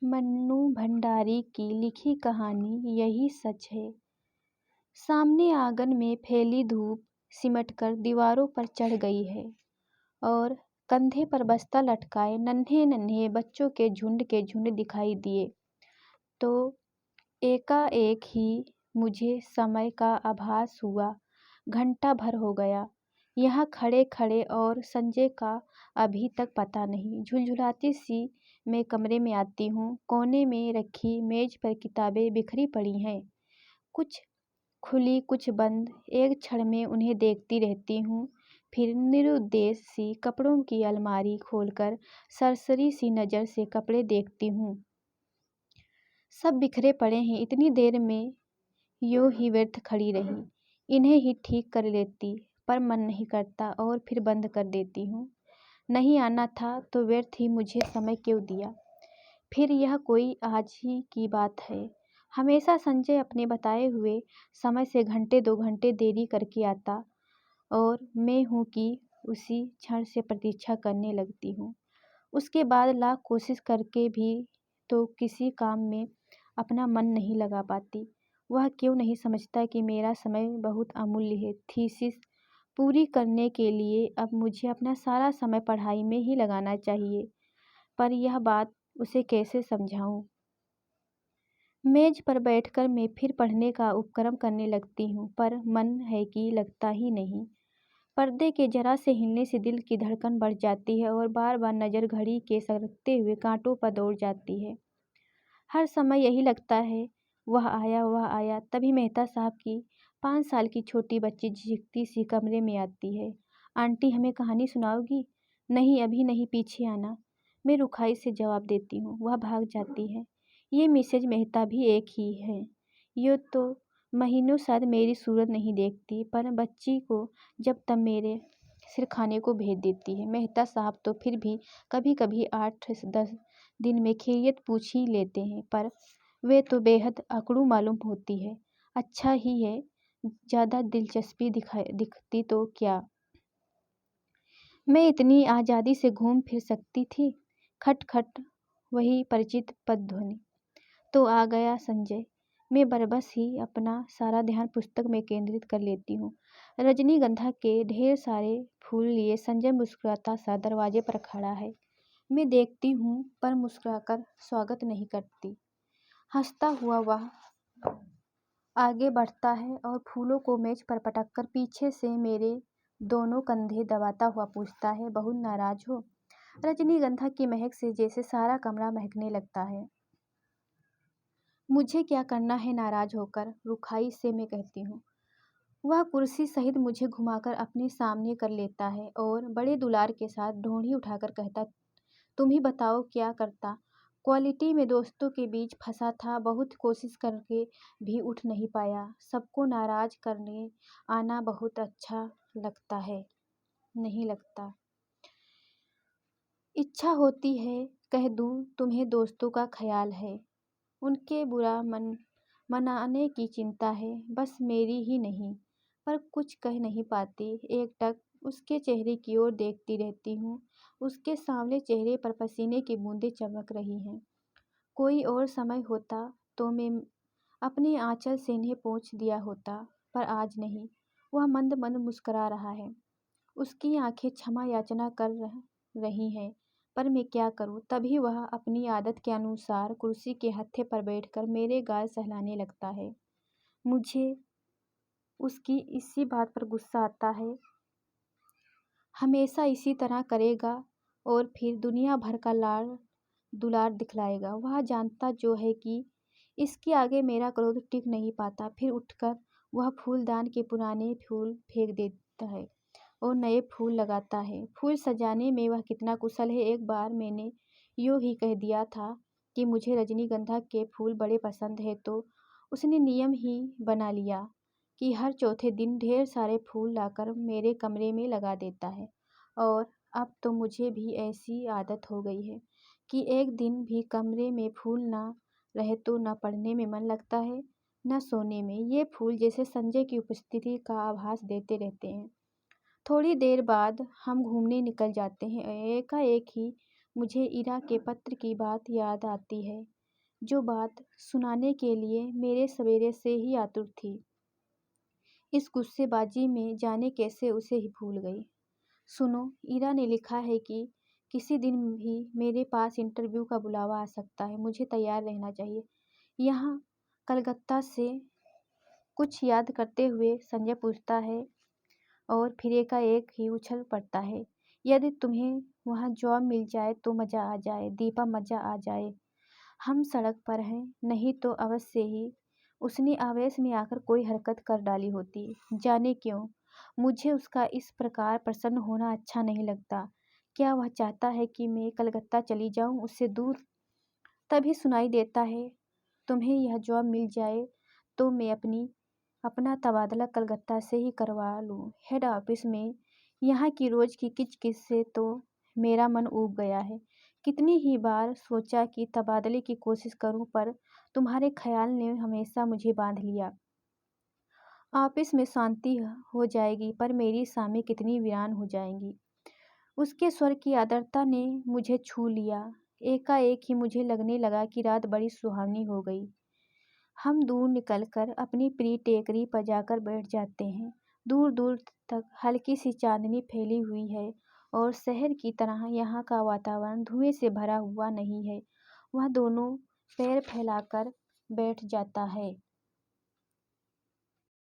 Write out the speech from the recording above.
मन्नू भंडारी की लिखी कहानी यही सच है। सामने आंगन में फैली धूप सिमटकर दीवारों पर चढ़ गई है और कंधे पर बस्ता लटकाए नन्हे नन्हे बच्चों के झुंड दिखाई दिए तो एकाएक ही मुझे समय का आभास हुआ। घंटा भर हो गया यहाँ खड़े खड़े और संजय का अभी तक पता नहीं। झुलझुलाती सी मैं कमरे में आती हूँ। कोने में रखी मेज पर किताबें बिखरी पड़ी हैं, कुछ खुली कुछ बंद। एक क्षण में उन्हें देखती रहती हूँ, फिर निरुद्देश सी कपड़ों की अलमारी खोलकर सरसरी सी नज़र से कपड़े देखती हूँ। सब बिखरे पड़े हैं। इतनी देर में यूं ही व्यर्थ खड़ी रही। इन्हें ही ठीक कर लेती, पर मन नहीं करता और फिर बंद कर देती हूँ। नहीं आना था तो व्यर्थ ही मुझे समय क्यों दिया। फिर यह कोई आज ही की बात है। हमेशा संजय अपने बताए हुए समय से घंटे 2 घंटे देरी करके आता और मैं हूँ कि उसी क्षण से प्रतीक्षा करने लगती हूँ। उसके बाद लाख कोशिश करके भी तो किसी काम में अपना मन नहीं लगा पाती। वह क्यों नहीं समझता कि मेरा समय बहुत अमूल्य है। थीसिस पूरी करने के लिए अब मुझे अपना सारा समय पढ़ाई में ही लगाना चाहिए, पर यह बात उसे कैसे समझाऊं। मेज पर बैठकर मैं फिर पढ़ने का उपक्रम करने लगती हूँ, पर मन है कि लगता ही नहीं। पर्दे के जरा से हिलने से दिल की धड़कन बढ़ जाती है और बार बार नज़र घड़ी के सरकते हुए कांटों पर दौड़ जाती है। हर समय यही लगता है, वह आया। तभी मेहता साहब की 5 साल की छोटी बच्ची झिझकती सी कमरे में आती है। आंटी, हमें कहानी सुनाओगी? नहीं, अभी नहीं, पीछे आना। मैं रुखाई से जवाब देती हूँ। वह भाग जाती है। ये मिसेज मेहता भी एक ही है। ये तो महीनों शायद मेरी सूरत नहीं देखती, पर बच्ची को जब तब मेरे सिर खाने को भेज देती है। मेहता साहब तो फिर भी कभी कभी 8-10 दिन में खैरियत पूछ ही लेते हैं, पर वे तो बेहद अकड़ू मालूम होती है। अच्छा ही है, ज़्यादा दिलचस्पी दिखती तो क्या मैं इतनी आज़ादी से घूम फिर सकती थी। खट खट, वही परिचित पदध्वनि। तो आ गया संजय। मैं बरबस ही अपना सारा ध्यान पुस्तक में केंद्रित कर लेती हूँ। रजनीगंधा के ढेर सारे फूल लिए संजय मुस्कुराता सा दरवाजे पर खड़ा है। मैं देखती हूँ, पर मुस्कुराकर स्वागत नहीं करती। हंसता हुआ वह आगे बढ़ता है और फूलों को मेज पर पटककर पीछे से मेरे दोनों कंधे दबाता हुआ पूछता है, बहुत नाराज हो? रजनीगंधा की महक से जैसे सारा कमरा महकने लगता है। मुझे क्या करना है नाराज होकर, रुखाई से मैं कहती हूँ। वह कुर्सी सहित मुझे घुमाकर अपने सामने कर लेता है और बड़े दुलार के साथ ढोंढी उठाकर कहता, तुम ही बताओ क्या करता। क्वालिटी में दोस्तों के बीच फंसा था, बहुत कोशिश करके भी उठ नहीं पाया। सबको नाराज करने आना बहुत अच्छा लगता है, नहीं लगता? इच्छा होती है कह दूं तुम्हें दोस्तों का ख्याल है, उनके बुरा मनाने की चिंता है, बस मेरी ही नहीं। पर कुछ कह नहीं पाती। एकटक उसके चेहरे की ओर देखती रहती हूँ। उसके सांवले चेहरे पर पसीने की बूंदें चमक रही हैं। कोई और समय होता तो मैं अपने आंचल से इन्हें पोंछ दिया होता, पर आज नहीं। वह मंद मंद मुस्कुरा रहा है। उसकी आंखें क्षमा याचना कर रही हैं, पर मैं क्या करूं? तभी वह अपनी आदत के अनुसार कुर्सी के हत्थे पर बैठकर मेरे गाल सहलाने लगता है। मुझे उसकी इसी बात पर गुस्सा आता है। हमेशा इसी तरह करेगा और फिर दुनिया भर का लाड़ दुलार दिखलाएगा। वह जानता जो है कि इसके आगे मेरा क्रोध टिक नहीं पाता। फिर उठकर वह फूलदान के पुराने फूल फेंक देता है और नए फूल लगाता है। फूल सजाने में वह कितना कुशल है। एक बार मैंने यूँ ही कह दिया था कि मुझे रजनीगंधा के फूल बड़े पसंद है, तो उसने नियम ही बना लिया कि हर चौथे दिन ढेर सारे फूल लाकर मेरे कमरे में लगा देता है। और अब तो मुझे भी ऐसी आदत हो गई है कि एक दिन भी कमरे में फूल ना रहे तो न पढ़ने में मन लगता है, न सोने में। ये फूल जैसे संजय की उपस्थिति का आभास देते रहते हैं। थोड़ी देर बाद हम घूमने निकल जाते हैं। एकाएक ही मुझे इरा के पत्र की बात याद आती है, जो बात सुनाने के लिए मेरे सवेरे से ही आतुर थी। इस गुस्सेबाजी में जाने कैसे उसे ही भूल गई। सुनो, इरा ने लिखा है कि किसी दिन भी मेरे पास इंटरव्यू का बुलावा आ सकता है, मुझे तैयार रहना चाहिए। यहाँ कलकत्ता से कुछ याद करते हुए संजय पूछता है और फिर एकाएक ही उछल पड़ता है। यदि तुम्हें वहाँ जॉब मिल जाए तो मज़ा आ जाए दीपा, मज़ा आ जाए। हम सड़क पर हैं, नहीं तो अवश्य ही उसने आवेश में आकर कोई हरकत कर डाली होती। जाने क्यों मुझे उसका इस प्रकार प्रसन्न होना अच्छा नहीं लगता। क्या वह चाहता है कि मैं कलकत्ता चली जाऊं उससे दूर? तभी सुनाई देता है, तुम्हें यह जॉब मिल जाए तो मैं अपना तबादला कलकत्ता से ही करवा लूँ हेड ऑफिस में। यहाँ की रोज़ की किचकिच से तो मेरा मन ऊब गया है। कितनी ही बार सोचा कि तबादले की कोशिश करूँ, पर तुम्हारे ख्याल ने हमेशा मुझे बांध लिया। ऑफिस में शांति हो जाएगी, पर मेरी शामें कितनी वीरान हो जाएंगी। उसके स्वर की आर्द्रता ने मुझे छू लिया। एकाएक ही मुझे लगने लगा कि रात बड़ी सुहावनी हो गई। हम दूर निकलकर अपनी प्रिय टेकरी पर जाकर बैठ जाते हैं। दूर दूर तक हल्की सी चांदनी फैली हुई है और शहर की तरह यहाँ का वातावरण धुएं से भरा हुआ नहीं है। वह दोनों पैर फैलाकर बैठ जाता है।